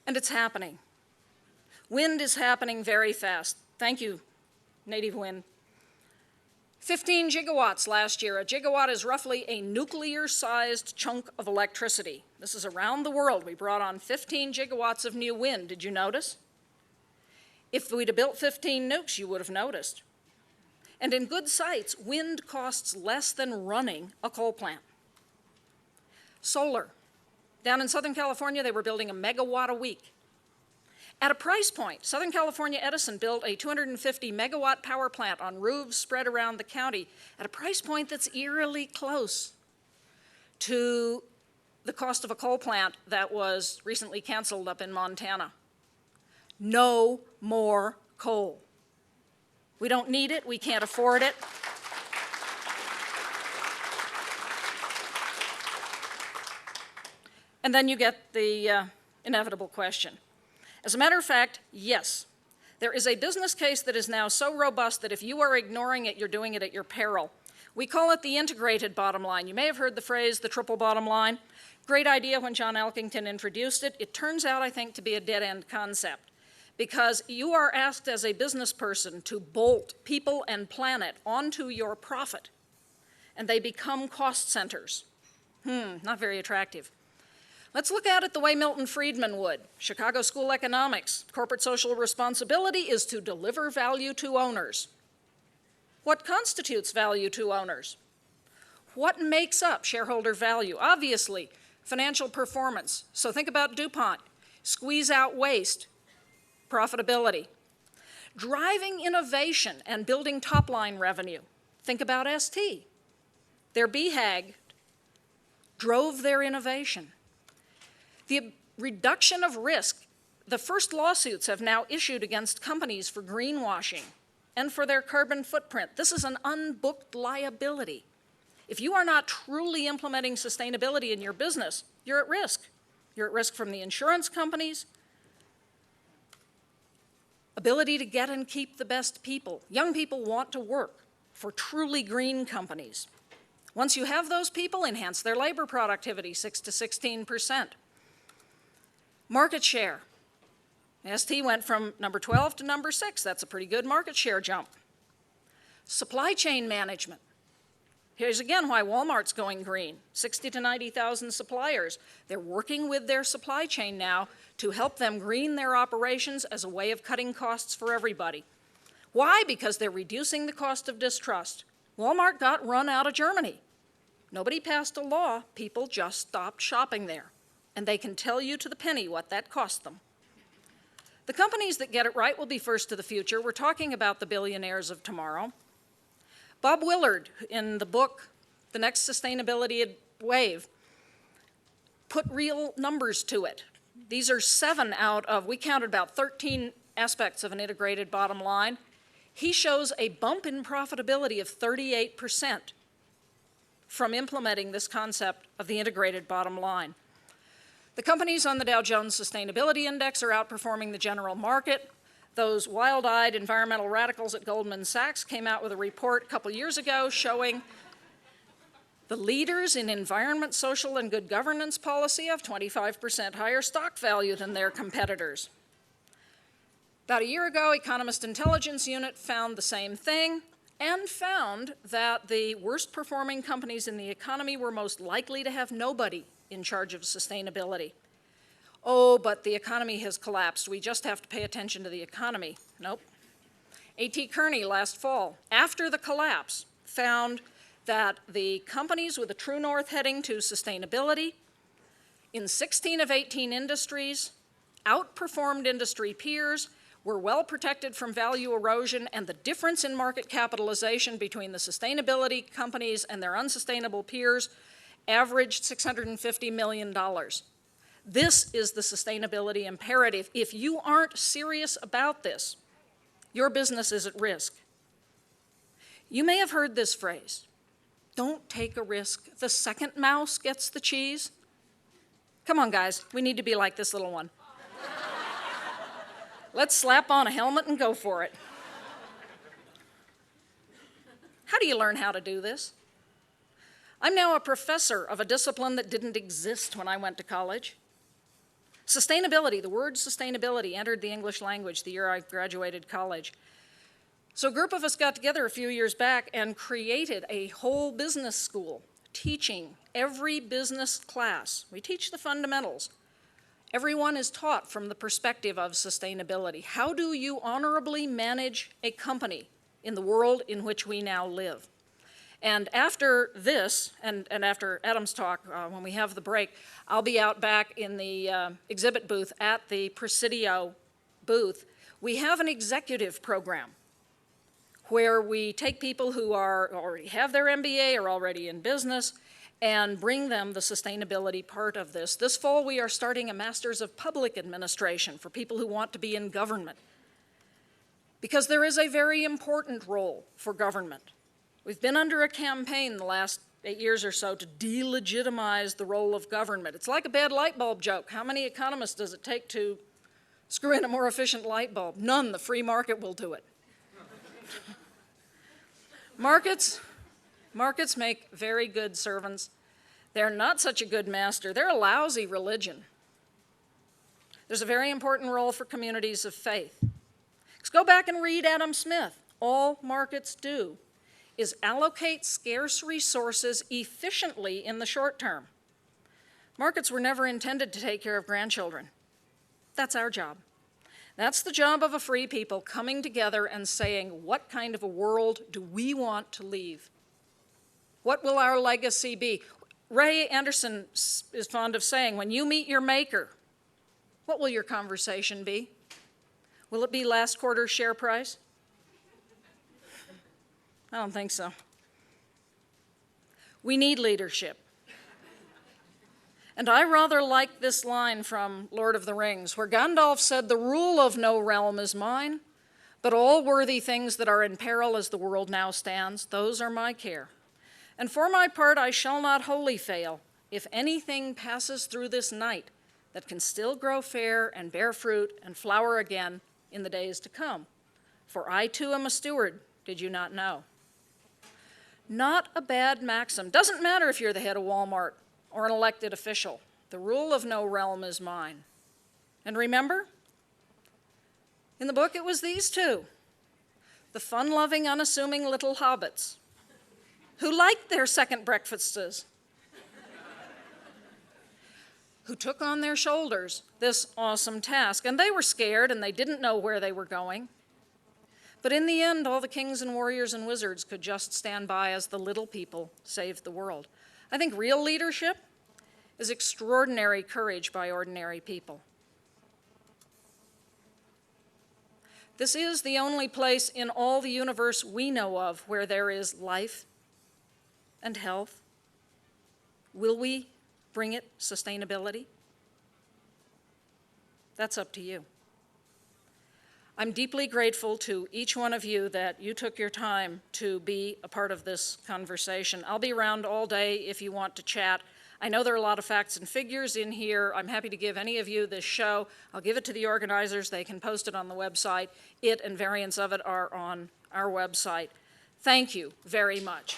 And it's happening. Wind is happening very fast. Thank you, native wind. 15 gigawatts last year. A gigawatt is roughly a nuclear-sized chunk of electricity. This is around the world. We brought on 15 gigawatts of new wind. Did you notice? If we'd have built 15 nukes, you would have noticed. And in good sites, wind costs less than running a coal plant. Solar. Down in Southern California, they were building a megawatt a week. At a price point, Southern California Edison built a 250 megawatt power plant on roofs spread around the county at a price point that's eerily close to the cost of a coal plant that was recently canceled up in Montana. No more coal. We don't need it, we can't afford it. And then you get the inevitable question. As a matter of fact, yes, there is a business case that is now so robust that if you are ignoring it, you're doing it at your peril. We call it the integrated bottom line. You may have heard the phrase, the triple bottom line. Great idea when John Elkington introduced it. It turns out, I think, to be a dead-end concept because you are asked as a business person to bolt people and planet onto your profit, and they become cost centers. Not very attractive. Let's look at it the way Milton Friedman would. Chicago School Economics. Corporate social responsibility is to deliver value to owners. What constitutes value to owners? What makes up shareholder value? Obviously, financial performance. So think about DuPont. Squeeze out waste, profitability. Driving innovation and building top-line revenue. Think about ST. Their BHAG drove their innovation. The reduction of risk. The first lawsuits have now issued against companies for greenwashing and for their carbon footprint. This is an unbooked liability. If you are not truly implementing sustainability in your business, you're at risk. You're at risk from the insurance companies, ability to get and keep the best people. Young people want to work for truly green companies. Once you have those people, enhance their labor productivity, 6 to 16%. Market share. ST went from number 12 to number 6. That's a pretty good market share jump. Supply chain management. Here's again why Walmart's going green. 60 to 90,000 suppliers. They're working with their supply chain now to help them green their operations as a way of cutting costs for everybody. Why? Because they're reducing the cost of distrust. Walmart got run out of Germany. Nobody passed a law. People just stopped shopping there. And they can tell you to the penny what that cost them. The companies that get it right will be first to the future. We're talking about the billionaires of tomorrow. Bob Willard, in the book, The Next Sustainability Wave, put real numbers to it. These are 7 out of, we counted about 13 aspects of an integrated bottom line. He shows a bump in profitability of 38% from implementing this concept of the integrated bottom line. The companies on the Dow Jones Sustainability Index are outperforming the general market. Those wild-eyed environmental radicals at Goldman Sachs came out with a report a couple years ago showing the leaders in environment, social, and good governance policy have 25% higher stock value than their competitors. About a year ago, Economist Intelligence Unit found the same thing and found that the worst performing companies in the economy were most likely to have nobody in charge of sustainability. Oh, but the economy has collapsed. We just have to pay attention to the economy. Nope. A.T. Kearney last fall, after the collapse, found that the companies with a true north heading to sustainability in 16 of 18 industries outperformed industry peers, were well protected from value erosion, and the difference in market capitalization between the sustainability companies and their unsustainable peers averaged $650 million. This is the sustainability imperative. If you aren't serious about this, your business is at risk. You may have heard this phrase, don't take a risk. The second mouse gets the cheese. Come on, guys, we need to be like this little one. Let's slap on a helmet and go for it. How do you learn how to do this? I'm now a professor of a discipline that didn't exist when I went to college. Sustainability, the word sustainability entered the English language the year I graduated college. So a group of us got together a few years back and created a whole business school, teaching every business class. We teach the fundamentals. Everyone is taught from the perspective of sustainability. How do you honorably manage a company in the world in which we now live? And after this, and after Adam's talk, when we have the break, I'll be out back in the exhibit booth at the Presidio booth. We have an executive program where we take people who already have their MBA or already in business and bring them the sustainability part of this. This fall, we are starting a Masters of Public Administration for people who want to be in government, because there is a very important role for government. We've been under a campaign the last 8 years or so to delegitimize the role of government. It's like a bad light bulb joke. How many economists does it take to screw in a more efficient light bulb? None. The free market will do it. Markets make very good servants. They're not such a good master. They're a lousy religion. There's a very important role for communities of faith. Let's go back and read Adam Smith. All markets do is allocate scarce resources efficiently in the short term. Markets were never intended to take care of grandchildren. That's our job. That's the job of a free people coming together and saying, what kind of a world do we want to leave? What will our legacy be? Ray Anderson is fond of saying, when you meet your maker, what will your conversation be? Will it be last quarter's share price? I don't think so. We need leadership. And I rather like this line from Lord of the Rings, where Gandalf said, the rule of no realm is mine, but all worthy things that are in peril as the world now stands, those are my care. And for my part, I shall not wholly fail, if anything passes through this night that can still grow fair and bear fruit and flower again in the days to come. For I too am a steward, did you not know? Not a bad maxim. Doesn't matter if you're the head of Walmart or an elected official. The rule of no realm is mine. And remember, in the book it was these two, the fun-loving, unassuming little hobbits who liked their second breakfasts, who took on their shoulders this awesome task. And they were scared and they didn't know where they were going. But in the end, all the kings and warriors and wizards could just stand by as the little people saved the world. I think real leadership is extraordinary courage by ordinary people. This is the only place in all the universe we know of where there is life and health. Will we bring it sustainability? That's up to you. I'm deeply grateful to each one of you that you took your time to be a part of this conversation. I'll be around all day if you want to chat. I know there are a lot of facts and figures in here. I'm happy to give any of you this show. I'll give it to the organizers. They can post it on the website. It and variants of it are on our website. Thank you very much.